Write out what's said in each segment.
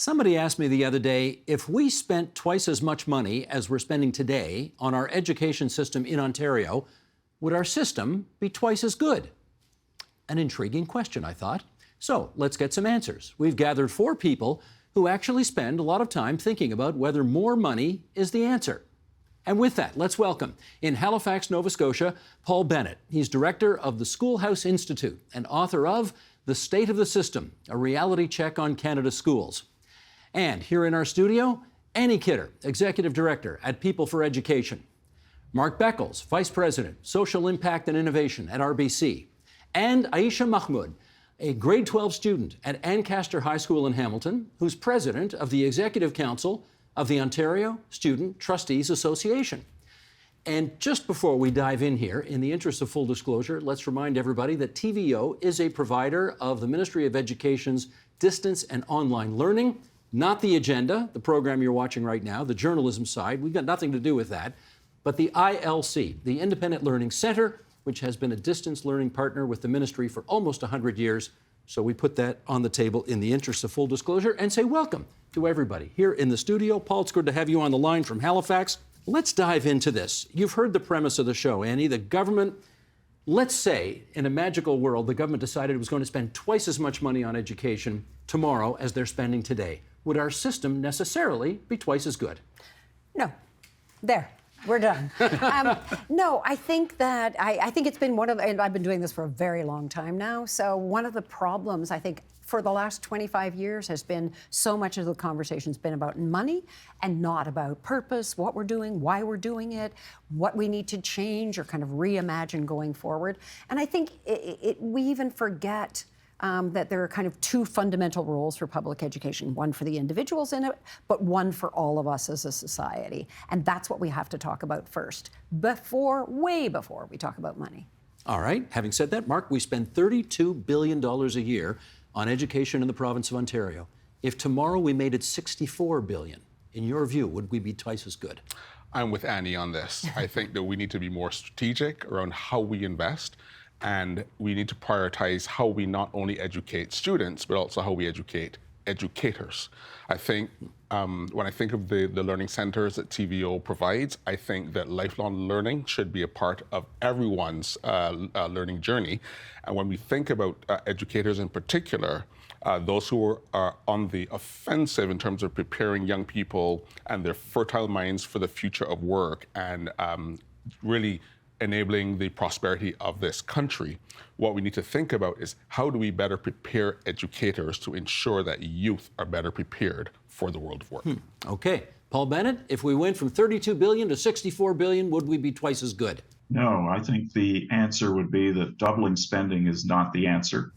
Somebody asked me the other day, if we spent twice as much money as we're spending today on our education system in Ontario, would our system be twice as good? An intriguing question, I thought. So let's get some answers. We've gathered 4 people who actually spend a lot of time thinking about whether more money is the answer. And with that, let's welcome, in Halifax, Nova Scotia, Paul Bennett. He's director of the Schoolhouse Institute and author of The State of the System, a reality check on Canada's schools. And here in our studio, Annie Kidder, executive director at People for Education. Mark Beckles, vice president, social impact and innovation at RBC. And Aisha Mahmoud, a grade 12 student at Ancaster High School in Hamilton, who's president of the Executive Council of the Ontario Student Trustees Association. And just before we dive in here, in the interest of full disclosure, let's remind everybody that TVO is a provider of the Ministry of Education's distance and online learning, not the agenda, the program you're watching right now, the journalism side. We've got nothing to do with that. But the ILC, the Independent Learning Centre, which has been a distance learning partner with the ministry for almost 100 years. So we put that on the table in the interest of full disclosure and say welcome to everybody here in the studio. Paul, it's good to have you on the line from Halifax. Let's dive into this. You've heard the premise of the show, Annie. The government, let's say, in a magical world, the government decided it was going to spend twice as much money on education tomorrow as they're spending today. Would our system necessarily be twice as good? No. There. We're done. No, I think that, I think it's been one of, and I've been doing this for a very long time now, so one of the problems, I think, for the last 25 years has been so much of the conversation's been about money and not about purpose, what we're doing, why we're doing it, what we need to change or kind of reimagine going forward. And I think we even forget that there are kind of 2 fundamental roles for public education, one for the individuals in it, but one for all of us as a society. And that's what we have to talk about first, way before we talk about money. All right. Having said that, Mark, we spend $32 billion a year on education in the province of Ontario. If tomorrow we made it $64 billion, in your view, would we be twice as good? I'm with Annie on this. I think that we need to be more strategic around how we invest. And we need to prioritize how we not only educate students, but also how we educate educators. I think when I think of the learning centers that TVO provides, I think that lifelong learning should be a part of everyone's learning journey. And when we think about educators in particular, those who are on the offensive in terms of preparing young people and their fertile minds for the future of work and really enabling the prosperity of this country, what we need to think about is how do we better prepare educators to ensure that youth are better prepared for the world of work. Okay. Paul Bennett, if we went from $32 billion to $64 billion, would we be twice as good? No, I think the answer would be that doubling spending is not the answer,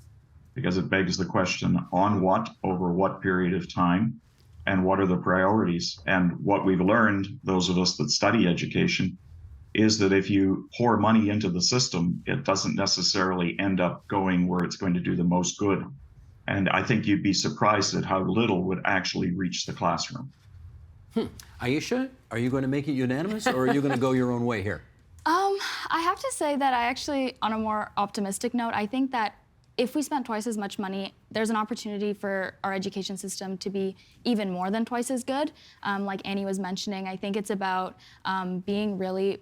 because it begs the question, on what, over what period of time, and what are the priorities? And what we've learned, those of us that study education, is that if you pour money into the system, it doesn't necessarily end up going where it's going to do the most good. And I think you'd be surprised at how little would actually reach the classroom. Aisha, are you going to make it unanimous, or are you going to go your own way here? I have to say that I actually, on a more optimistic note, I think that if we spent twice as much money, there's an opportunity for our education system to be even more than twice as good. Like Annie was mentioning, I think it's about being really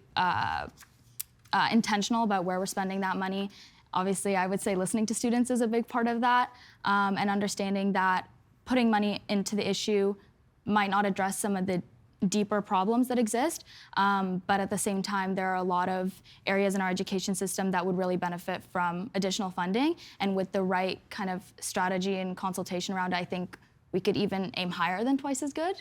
intentional about where we're spending that money. Obviously, I would say listening to students is a big part of that, and understanding that putting money into the issue might not address some of the deeper problems that exist, but at the same time, there are a lot of areas in our education system that would really benefit from additional funding, and with the right kind of strategy and consultation around it, I think we could even aim higher than twice as good.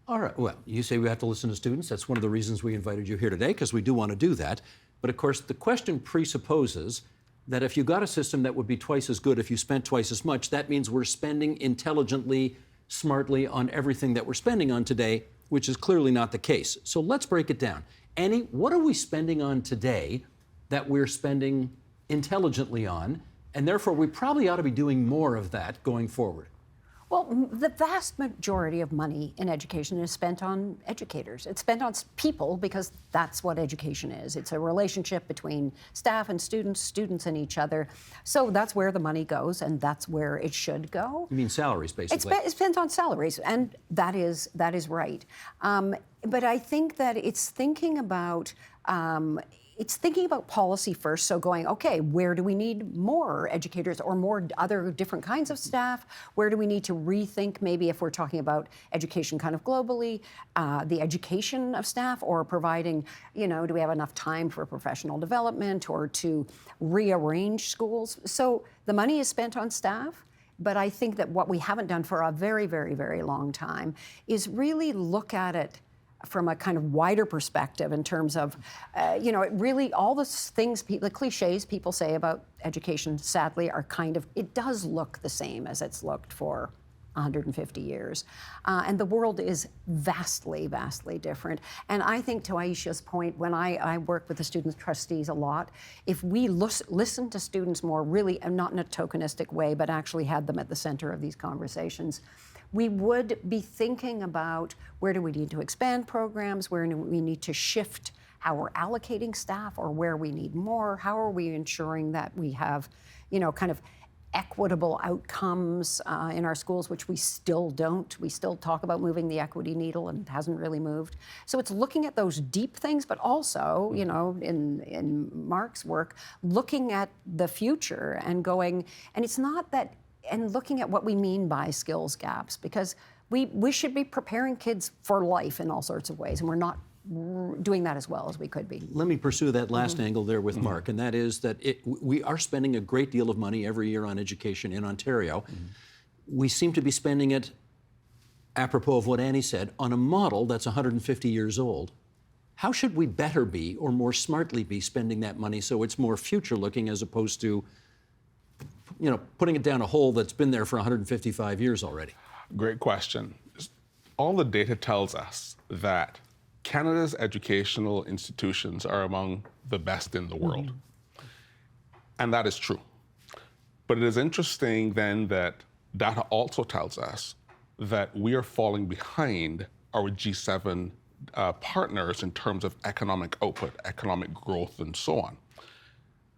All right. Well, you say we have to listen to students. That's one of the reasons we invited you here today, because we do want to do that. But of course, the question presupposes that if you got a system that would be twice as good if you spent twice as much, that means we're spending intelligently, smartly on everything that we're spending on today, which is clearly not the case. So let's break it down. Annie, what are we spending on today that we're spending intelligently on, and therefore we probably ought to be doing more of that going forward? Well, the vast majority of money in education is spent on educators. It's spent on people because that's what education is. It's a relationship between staff and students and each other. So that's where the money goes, and that's where it should go. You mean salaries, basically? It's spent on salaries, and that is right. But I think that it's thinking about policy first. So going, okay, where do we need more educators or more other different kinds of staff? Where do we need to rethink, maybe if we're talking about education kind of globally, the education of staff, or providing, do we have enough time for professional development or to rearrange schools? So the money is spent on staff. But I think that what we haven't done for a very, very, very long time is really look at it from a kind of wider perspective in terms of, it really, all the things, the cliches people say about education, sadly, are it does look the same as it's looked for 150 years. And the world is vastly, vastly different. And I think, to Aisha's point, when I work with the student trustees a lot, if we listen to students more, really, and not in a tokenistic way, but actually had them at the center of these conversations, we would be thinking about where do we need to expand programs, where do we need to shift how we're allocating staff, or where we need more, how are we ensuring that we have, kind of equitable outcomes in our schools, which we still don't. We still talk about moving the equity needle, and it hasn't really moved. So it's looking at those deep things, but also, in Mark's work, looking at the future and going, and it's not that, and looking at what we mean by skills gaps, because we should be preparing kids for life in all sorts of ways, and we're not doing that as well as we could be. Let me pursue that last angle there with Mark, and that is that we are spending a great deal of money every year on education in Ontario. We seem to be spending it, apropos of what Annie said, on a model that's 150 years old. How should we better be, or more smartly be, spending that money so it's more future-looking as opposed to putting it down a hole that's been there for 155 years already? Great question. All the data tells us that Canada's educational institutions are among the best in the world. And that is true. But it is interesting then that data also tells us that we are falling behind our G7 partners in terms of economic output, economic growth, and so on.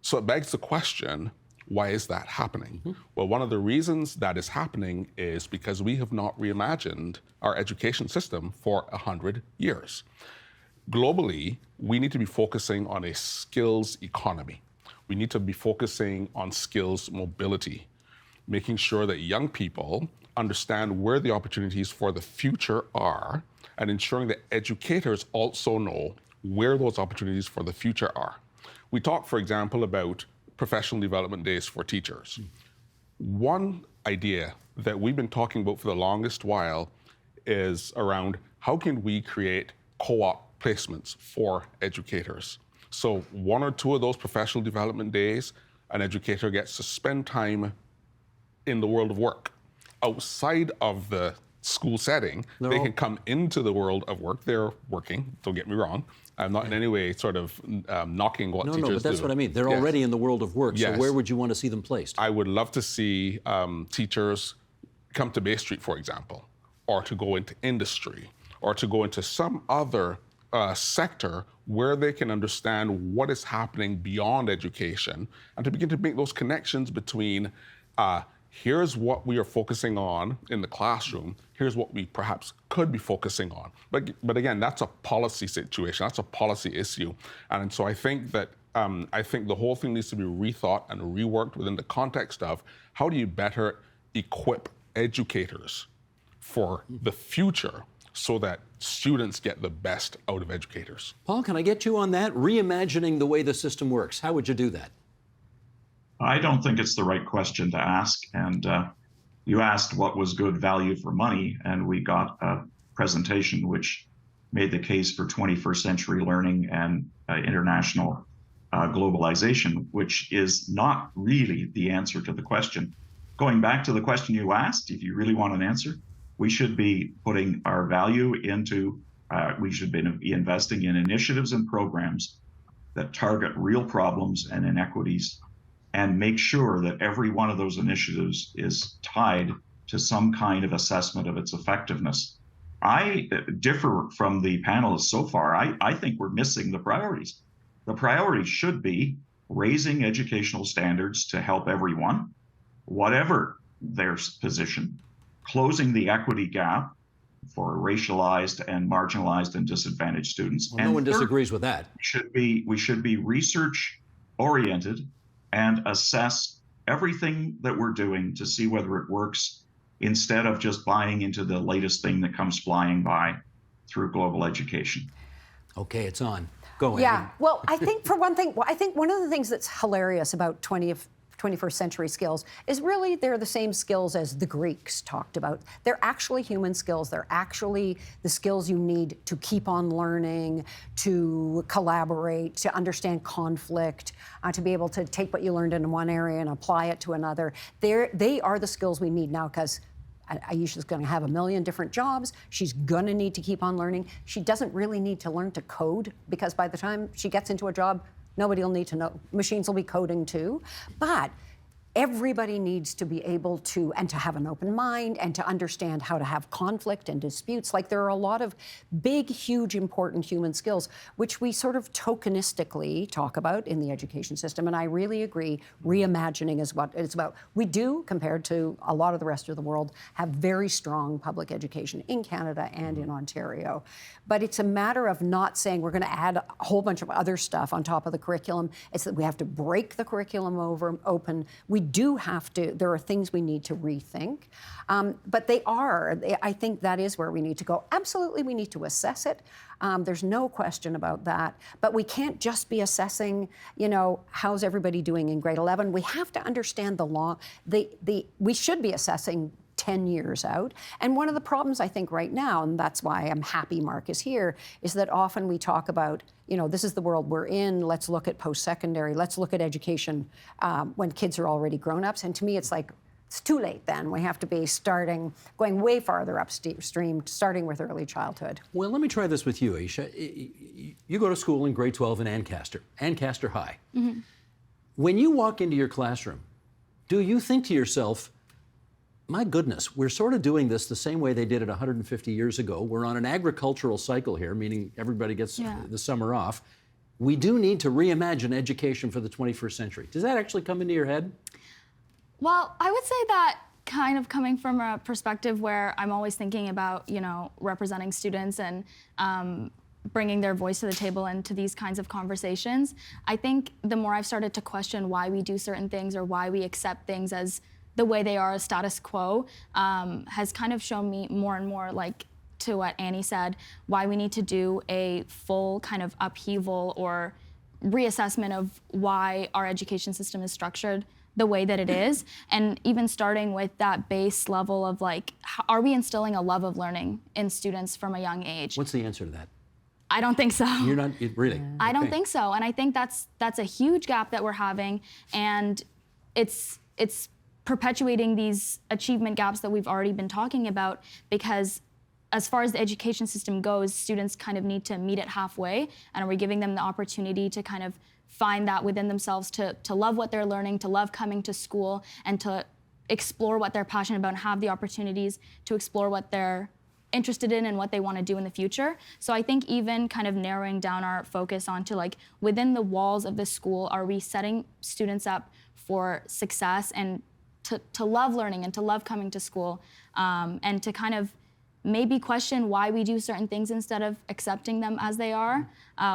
So it begs the question, why is that happening? Well, one of the reasons that is happening is because we have not reimagined our education system for 100 years. Globally, we need to be focusing on a skills economy. We need to be focusing on skills mobility, making sure that young people understand where the opportunities for the future are, and ensuring that educators also know where those opportunities for the future are. We talk, for example, about professional development days for teachers. One idea that we've been talking about for the longest while is around how can we create co-op placements for educators. So 1 or 2 of those professional development days, an educator gets to spend time in the world of work. Outside of the school setting, they can come into the world of work. They're working, don't get me wrong. I'm not in any way sort of knocking what teachers do. No, but that's what I mean. They're already in the world of work, so where would you want to see them placed? I would love to see teachers come to Bay Street, for example, or to go into industry, or to go into some other sector where they can understand what is happening beyond education, and to begin to make those connections between here's what we are focusing on in the classroom, here's what we perhaps could be focusing on. But again, that's a policy situation, that's a policy issue. And so I think that the whole thing needs to be rethought and reworked within the context of how do you better equip educators for the future so that students get the best out of educators. Paul, can I get you on that? Reimagining the way the system works. How would you do that? I don't think it's the right question to ask. And you asked what was good value for money, and we got a presentation which made the case for 21st century learning and international globalization, which is not really the answer to the question. Going back to the question you asked, if you really want an answer, we should be putting our value into, we should be investing in initiatives and programs that target real problems and inequities, and make sure that every one of those initiatives is tied to some kind of assessment of its effectiveness. I differ from the panelists so far. I think we're missing the priorities. The priority should be raising educational standards to help everyone, whatever their position, closing the equity gap for racialized and marginalized and disadvantaged students. Well, and no one third, disagrees with that. we should be research oriented and assess everything that we're doing to see whether it works, instead of just buying into the latest thing that comes flying by through global education. Okay, it's on. Go ahead. Yeah. Well, I think for one thing, I think one of the things that's hilarious about 21st century skills is really they're the same skills as the Greeks talked about. They're actually human skills. They're actually the skills you need to keep on learning, to collaborate, to understand conflict, to be able to take what you learned in one area and apply it to another. They are the skills we need now, because Aisha's going to have a million different jobs. She's going to need to keep on learning. She doesn't really need to learn to code, because by the time she gets into a job, nobody will need to know. Machines will be coding too. But everybody needs to be able to, and to have an open mind, and to understand how to have conflict and disputes. Like, there are a lot of big, huge, important human skills, which we sort of tokenistically talk about in the education system. And I really agree, reimagining is what it's about. We do, compared to a lot of the rest of the world, have very strong public education in Canada and in Ontario. But it's a matter of not saying we're going to add a whole bunch of other stuff on top of the curriculum. It's that we have to break the curriculum open. We do have to, there are things we need to rethink, but I think that is where we need to go. Absolutely, we need to assess it. There's no question about that, but we can't just be assessing, how's everybody doing in grade 11. We have to understand the law. We should be assessing 10 years out. And one of the problems I think right now, and that's why I'm happy Mark is here, is that often we talk about, this is the world we're in, let's look at post-secondary, let's look at education when kids are already grown-ups. And to me, it's like, it's too late then. We have to be going way farther upstream, starting with early childhood. Well, let me try this with you, Aisha. You go to school in grade 12 in Ancaster High. Mm-hmm. When you walk into your classroom, do you think to yourself, my goodness, we're sort of doing this the same way they did it 150 years ago. We're on an agricultural cycle here, meaning everybody gets the summer off. We do need to reimagine education for the 21st century. Does that actually come into your head? Well, I would say that kind of coming from a perspective where I'm always thinking about, representing students and bringing their voice to the table and to these kinds of conversations. I think the more I've started to question why we do certain things or why we accept things as the way they are, status quo, has kind of shown me more and more, like to what Annie said, why we need to do a full kind of upheaval or reassessment of why our education system is structured the way that it is. And even starting with that base level of like, are we instilling a love of learning in students from a young age? What's the answer to that? I don't think so. You're not, really? I don't think so. And I think that's a huge gap that we're having. And it's perpetuating these achievement gaps that we've already been talking about, because as far as the education system goes, students kind of need to meet it halfway. And are we giving them the opportunity to kind of find that within themselves, to love what they're learning, to love coming to school, and to explore what they're passionate about and have the opportunities to explore what they're interested in and what they want to do in the future. So I think even kind of narrowing down our focus onto like within the walls of the school, are we setting students up for success and to love learning and to love coming to school, and to kind of maybe question why we do certain things instead of accepting them as they are,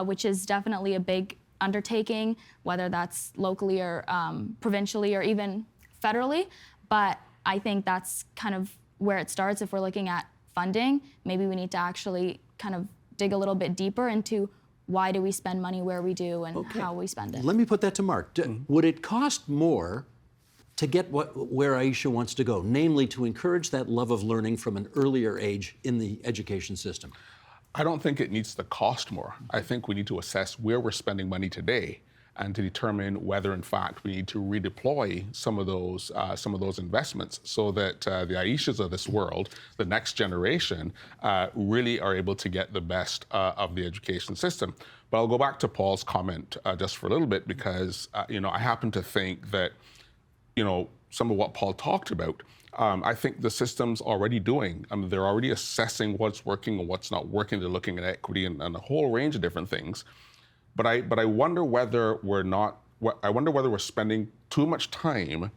which is definitely a big undertaking, whether that's locally or provincially or even federally. But I think that's kind of where it starts. If we're looking at funding, maybe we need to actually kind of dig a little bit deeper into why do we spend money where we do and how we spend it. Let me put that to Mark. Would it cost more to get where Aisha wants to go, namely to encourage that love of learning from an earlier age in the education system? I don't think it needs to cost more. I think we need to assess where we're spending money today and to determine whether, in fact, we need to redeploy some of those investments so that the Aishas of this world, the next generation, really are able to get the best of the education system. But I'll go back to Paul's comment just for a little bit, because I happen to think that some of what Paul talked about I think the system's already doing. I mean, they're already assessing what's working and what's not working. They're looking at equity and a whole range of different things. But I wonder whether we're spending too much time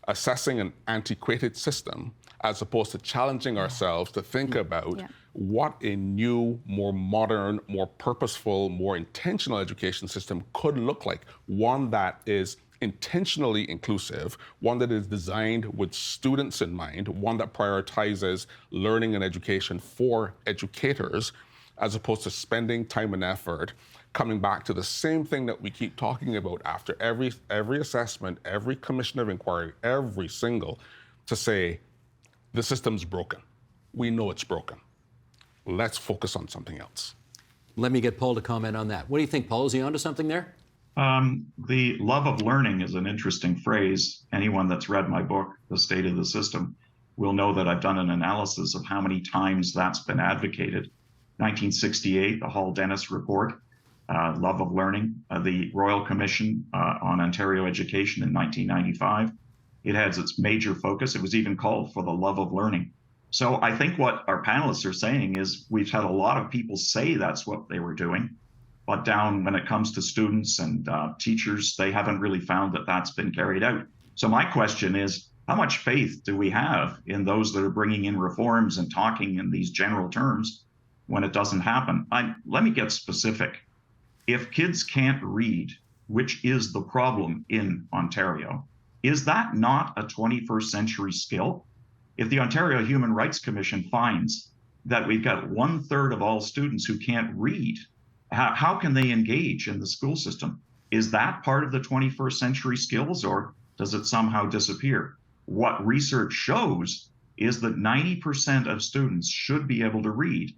assessing an antiquated system as opposed to challenging ourselves to think about what a new, more modern, more purposeful, more intentional education system could look like. One that is intentionally inclusive, one that is designed with students in mind, one that prioritizes learning and education for educators, as opposed to spending time and effort coming back to the same thing that we keep talking about after every assessment, every commission of inquiry, every single, to say, the system's broken. We know it's broken. Let's focus on something else. Let me get Paul to comment on that. What do you think, Paul? Is he onto something there? The love of learning is an interesting phrase. Anyone that's read my book, The State of the System, will know that I've done an analysis of how many times that's been advocated. 1968, the Hall-Dennis Report, Love of Learning, the Royal Commission on Ontario Education in 1995. It has its major focus. It was even called For the Love of Learning. So I think what our panelists are saying is we've had a lot of people say that's what they were doing, but down when it comes to students and teachers, they haven't really found that that's been carried out. So my question is, how much faith do we have in those that are bringing in reforms and talking in these general terms when it doesn't happen? Let me get specific. If kids can't read, which is the problem in Ontario, is that not a 21st century skill? If the Ontario Human Rights Commission finds that we've got 1/3 of all students who can't read, how can they engage in the school system? Is that part of the 21st century skills, or does it somehow disappear? What research shows is that 90% of students should be able to read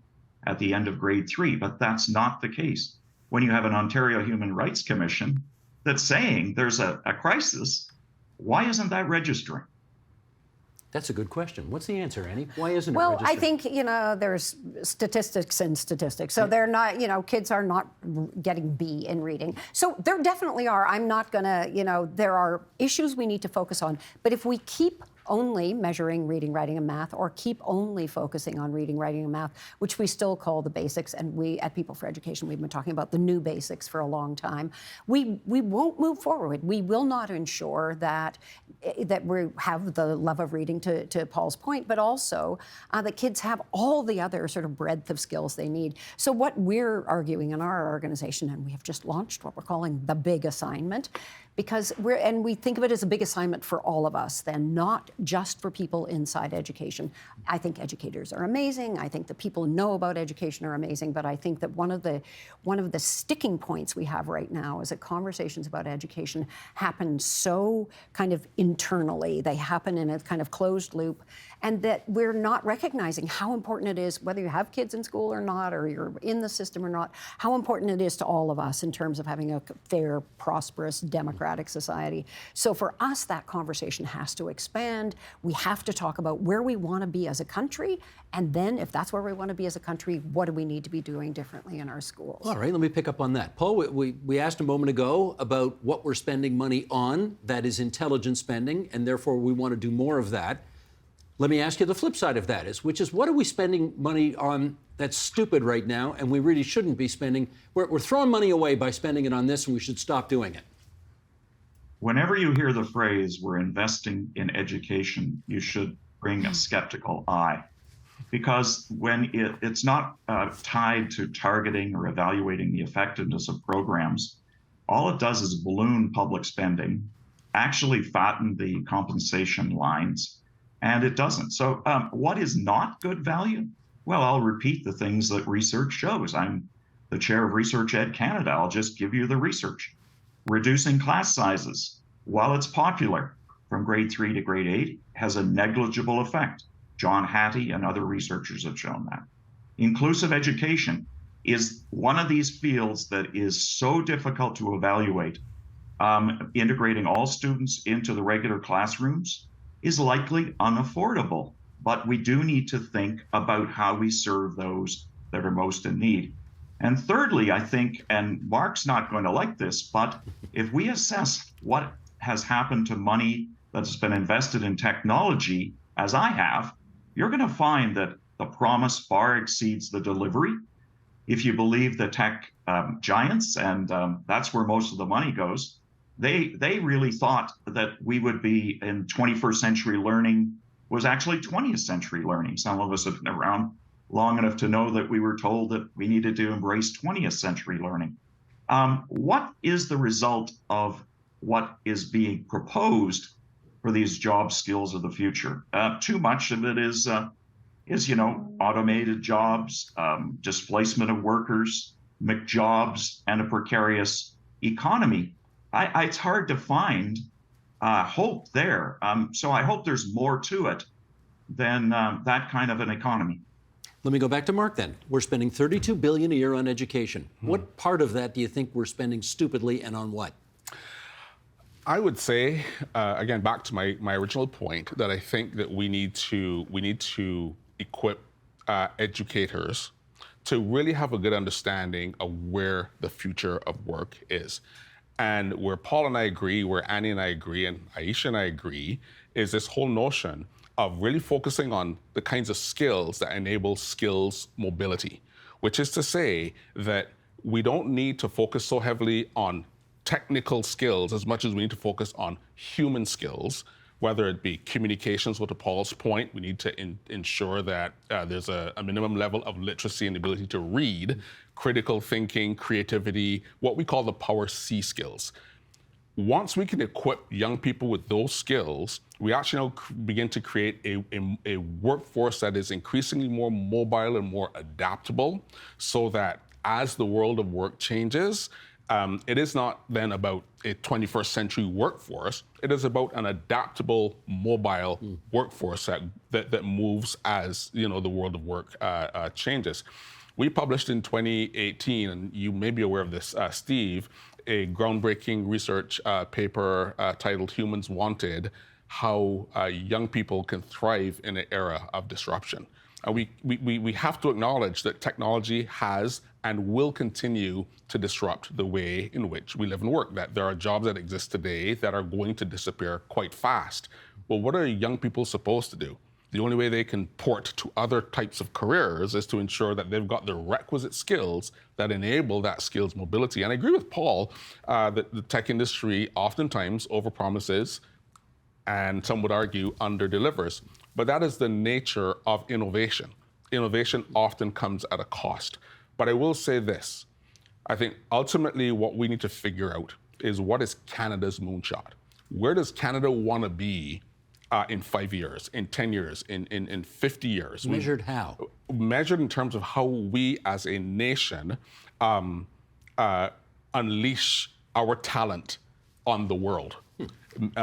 at the end of grade 3, but that's not the case. When you have an Ontario Human Rights Commission that's saying there's a crisis, why isn't that registering? That's a good question. What's the answer, Annie? Why isn't it Well, registered? I think, there's statistics and statistics. So they're not, kids are not getting B in reading. So there definitely are. I'm not going to, there are issues we need to focus on. But if we keep only measuring reading, writing, and math, or keep only focusing on reading, writing, and math, which we still call the basics, and we at People for Education, we've been talking about the new basics for a long time, we won't move forward. We will not ensure that we have the love of reading, to Paul's point, but also that kids have all the other sort of breadth of skills they need. So what we're arguing in our organization, and we have just launched what we're calling the big assignment, because we think of it as a big assignment for all of us, then not just for people inside education. I think educators are amazing. I think the people who know about education are amazing. But I think that one of the sticking points we have right now is that conversations about education happen so kind of internally. They happen in a kind of closed loop, and that we're not recognizing how important it is, whether you have kids in school or not, or you're in the system or not, how important it is to all of us in terms of having a fair, prosperous, democratic society. So for us, that conversation has to expand. We have to talk about where we want to be as a country, and then if that's where we want to be as a country, what do we need to be doing differently in our schools? All right, let me pick up on that. Paul, we asked a moment ago about what we're spending money on, that is intelligent spending, and therefore we want to do more of that. Let me ask you the flip side of that which is what are we spending money on that's stupid right now and we really shouldn't be spending? We're throwing money away by spending it on this, and we should stop doing it. Whenever you hear the phrase, we're investing in education, you should bring a skeptical eye. Because when it's not tied to targeting or evaluating the effectiveness of programs, all it does is balloon public spending, actually fatten the compensation lines, and it doesn't. So what is not good value? Well, I'll repeat the things that research shows. I'm the chair of Research Ed Canada. I'll just give you the research. Reducing class sizes, while it's popular from grade 3 to grade 8, has a negligible effect. John Hattie and other researchers have shown that. Inclusive education is one of these fields that is so difficult to evaluate. Integrating all students into the regular classrooms is likely unaffordable, but we do need to think about how we serve those that are most in need. And thirdly, I think, and Mark's not going to like this, but if we assess what has happened to money that's been invested in technology as I have, you're going to find that the promise far exceeds the delivery. If you believe the tech giants, and that's where most of the money goes, they really thought that we would be in 21st century learning was actually 20th century learning. Some of us have been around long enough to know that we were told that we needed to embrace 20th century learning. What is the result of what is being proposed for these job skills of the future? Too much of it is automated jobs, displacement of workers, McJobs, and a precarious economy. It's hard to find hope there. So I hope there's more to it than that kind of an economy. Let me go back to Mark then. We're spending $32 billion a year on education. What part of that do you think we're spending stupidly, and on what? I would say, again, back to my original point, that I think that we need to equip educators to really have a good understanding of where the future of work is. And where Paul and I agree, where Annie and I agree, and Aisha and I agree, is this whole notion of really focusing on the kinds of skills that enable skills mobility, which is to say that we don't need to focus so heavily on technical skills as much as we need to focus on human skills, whether it be communications, to Paul's point, we need to ensure that there's a minimum level of literacy and ability to read, critical thinking, creativity, what we call the Power C skills. Once we can equip young people with those skills, we actually now begin to create a workforce that is increasingly more mobile and more adaptable, so that as the world of work changes, it is not then about a 21st century workforce. It is about an adaptable, mobile workforce that moves as the world of work changes. We published in 2018, and you may be aware of this, Steve, a groundbreaking research paper titled Humans Wanted, how young people can thrive in an era of disruption. We have to acknowledge that technology has and will continue to disrupt the way in which we live and work, that there are jobs that exist today that are going to disappear quite fast. Well, what are young people supposed to do? The only way they can port to other types of careers is to ensure that they've got the requisite skills that enable that skills mobility. And I agree with Paul that the tech industry oftentimes overpromises, and some would argue underdelivers. But that is the nature of innovation. Innovation often comes at a cost. But I will say this, I think ultimately what we need to figure out is, what is Canada's moonshot? Where does Canada want to be in 5 years, in 10 years, in 50 years? Measured how? Measured in terms of how we as a nation unleash our talent on the world.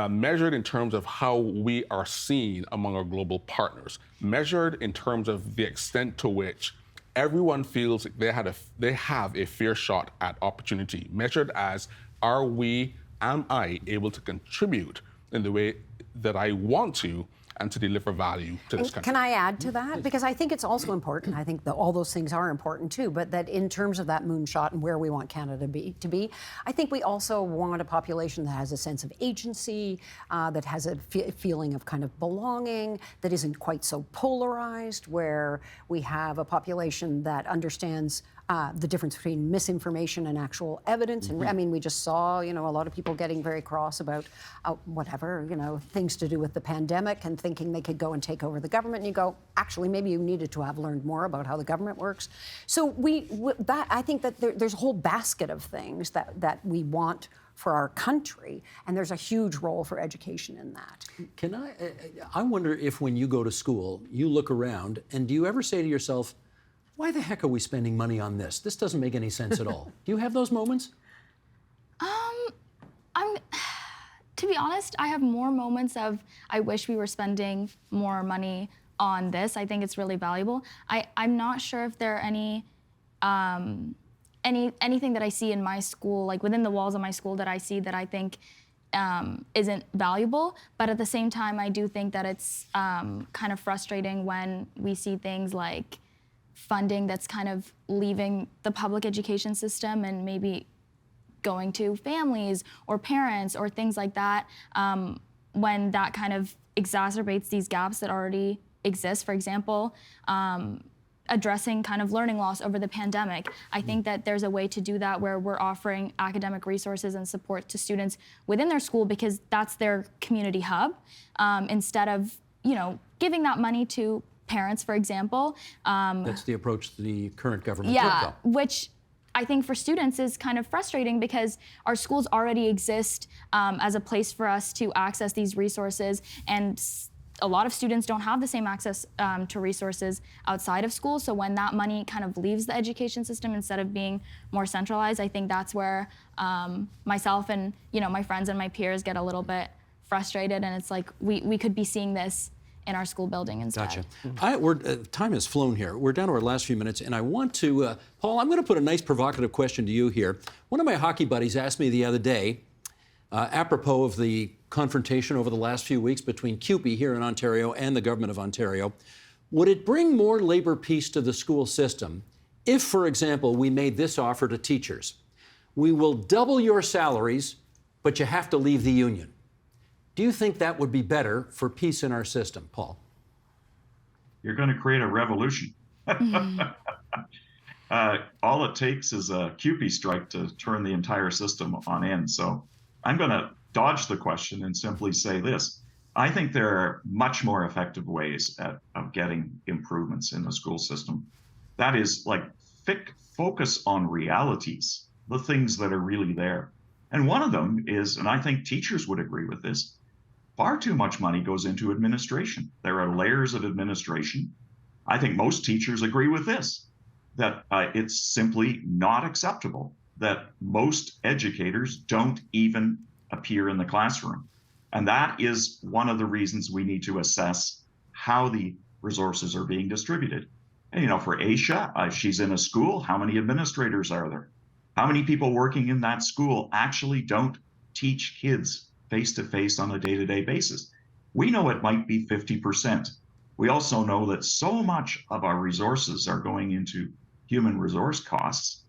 Measured in terms of how we are seen among our global partners. Measured in terms of the extent to which everyone feels they have a fair shot at opportunity. Measured as, am I able to contribute in the way that I want to, and to deliver value to this country. Can I add to that? Because I think it's also important, I think that all those things are important too, but that in terms of that moonshot and where we want Canada to be, I think we also want a population that has a sense of agency, that has a feeling of kind of belonging, that isn't quite so polarized, where we have a population that understands the difference between misinformation and actual evidence. And I mean, we just saw, a lot of people getting very cross about whatever, things to do with the pandemic and thinking they could go and take over the government. And you go, actually, maybe you needed to have learned more about how the government works. So I think that there's a whole basket of things that we want for our country, and there's a huge role for education in that. I wonder if when you go to school, you look around, and do you ever say to yourself, why the heck are we spending money on this? This doesn't make any sense at all. Do you have those moments? To be honest, I have more moments of, I wish we were spending more money on this. I think it's really valuable. I'm not sure if there are anything that I see in my school, like within the walls of my school, that I see that I think isn't valuable. But at the same time, I do think that it's kind of frustrating when we see things like funding that's kind of leaving the public education system and maybe going to families or parents or things like that. when that kind of exacerbates these gaps that already exist. For example, addressing kind of learning loss over the pandemic. I think that there's a way to do that where we're offering academic resources and support to students within their school because that's their community hub, instead of, giving that money to parents, for example. That's the approach the current government Yeah, took, though. which I think for students is kind of frustrating because our schools already exist as a place for us to access these resources, and a lot of students don't have the same access to resources outside of school. So when that money kind of leaves the education system instead of being more centralized, I think that's where myself and my friends and my peers get a little bit frustrated, and it's like we could be seeing this in our school building instead. Gotcha. Time has flown here. We're down to our last few minutes, and I want to, Paul, I'm going to put a nice provocative question to you here. One of my hockey buddies asked me the other day, apropos of the confrontation over the last few weeks between CUPE here in Ontario and the Government of Ontario, would it bring more labor peace to the school system if, for example, we made this offer to teachers? We will double your salaries, but you have to leave the union. Do you think that would be better for peace in our system, Paul? You're going to create a revolution. All it takes is a CUPE strike to turn the entire system on end. So I'm going to dodge the question and simply say this. I think there are much more effective ways of getting improvements in the school system. That is like focus on realities, the things that are really there. And one of them is, and I think teachers would agree with this, far too much money goes into administration. There are layers of administration. I think most teachers agree with this, that it's simply not acceptable that most educators don't even appear in the classroom. And that is one of the reasons we need to assess how the resources are being distributed. And, for Aisha, she's in a school. How many administrators are there? How many people working in that school actually don't teach kids face-to-face on a day-to-day basis? We know it might be 50%. We also know that so much of our resources are going into human resource costs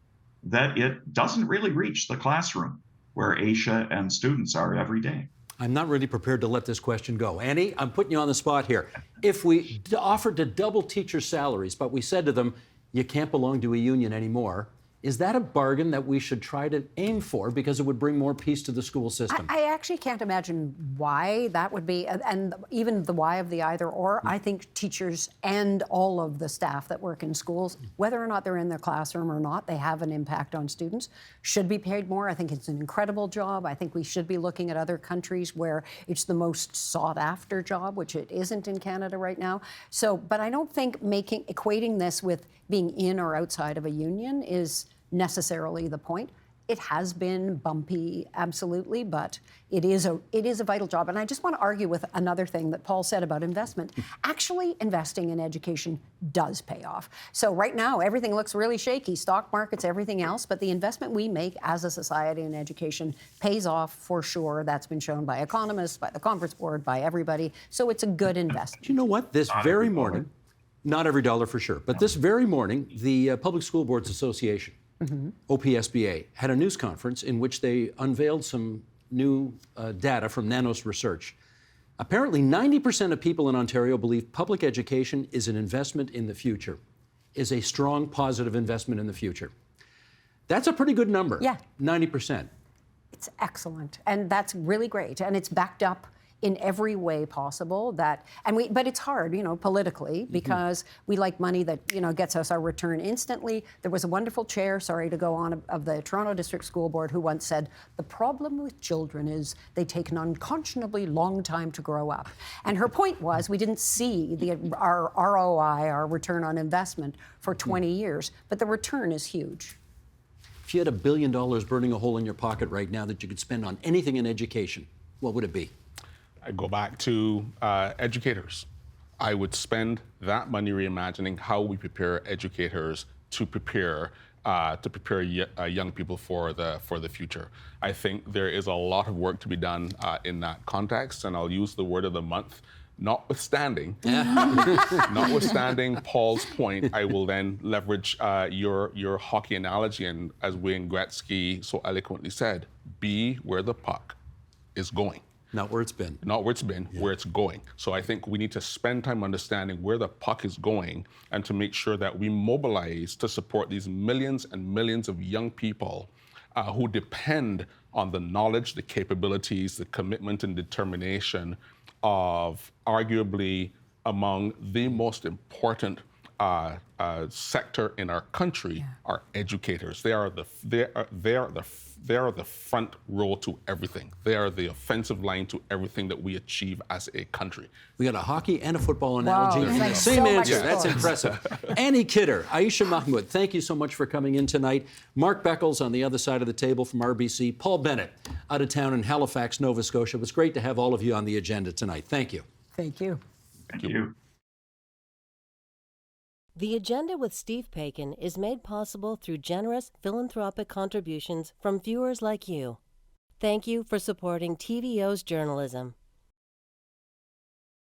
that it doesn't really reach the classroom where Aisha and students are every day. I'm not really prepared to let this question go. Annie, I'm putting you on the spot here. If we offered to double teachers' salaries, but we said to them, you can't belong to a union anymore, is that a bargain that we should try to aim for because it would bring more peace to the school system? I actually can't imagine why that would be, and even the why of the either or. I think teachers and all of the staff that work in schools, whether or not they're in their classroom or not, they have an impact on students, should be paid more. I think it's an incredible job. I think we should be looking at other countries where it's the most sought after job, which it isn't in Canada right now. So, but I don't think equating this with being in or outside of a union is necessarily the point. It has been bumpy, absolutely, but it is a vital job. And I just want to argue with another thing that Paul said about investment. Actually, investing in education does pay off. So right now, everything looks really shaky, stock markets, everything else, but the investment we make as a society in education pays off for sure. That's been shown by economists, by the Conference Board, by everybody. So it's a good investment. Do you know what? This very morning, not every dollar for sure, but this very morning, the Public School Boards Association, OPSBA, had a news conference in which they unveiled some new data from Nanos Research. Apparently, 90% of people in Ontario believe public education is an investment in the future, is a strong, positive investment in the future. That's a pretty good number. Yeah. 90%. It's excellent, and that's really great, and it's backed up in every way possible. But it's hard, politically, because we like money that, gets us our return instantly. There was a wonderful chair, sorry to go on, of the Toronto District School Board who once said, the problem with children is they take an unconscionably long time to grow up. And her point was we didn't see our ROI, our return on investment, for 20 years, but the return is huge. If you had $1 billion burning a hole in your pocket right now that you could spend on anything in education, what would it be? I go back to educators. I would spend that money reimagining how we prepare educators to prepare young people for the future. I think there is a lot of work to be done in that context, and I'll use the word of the month. Notwithstanding Paul's point, I will then leverage your hockey analogy, and as Wayne Gretzky so eloquently said, be where the puck is going. Not where it's been. Not where it's been, where it's going. So I think we need to spend time understanding where the puck is going and to make sure that we mobilize to support these millions and millions of young people who depend on the knowledge, the capabilities, the commitment and determination of arguably among the most important sector in our country are educators. They are the front row to everything. They are the offensive line to everything that we achieve as a country. We got a hockey and a football analogy. it's like Same so much answer. That's sports. impressive. Annie Kidder, Aisha Mahmoud, thank you so much for coming in tonight. Mark Beckles on the other side of the table from RBC. Paul Bennett out of town in Halifax, Nova Scotia. It was great to have all of you on the agenda tonight. Thank you. Thank you. Thank you. The Agenda with Steve Paikin is made possible through generous philanthropic contributions from viewers like you. Thank you for supporting TVO's journalism.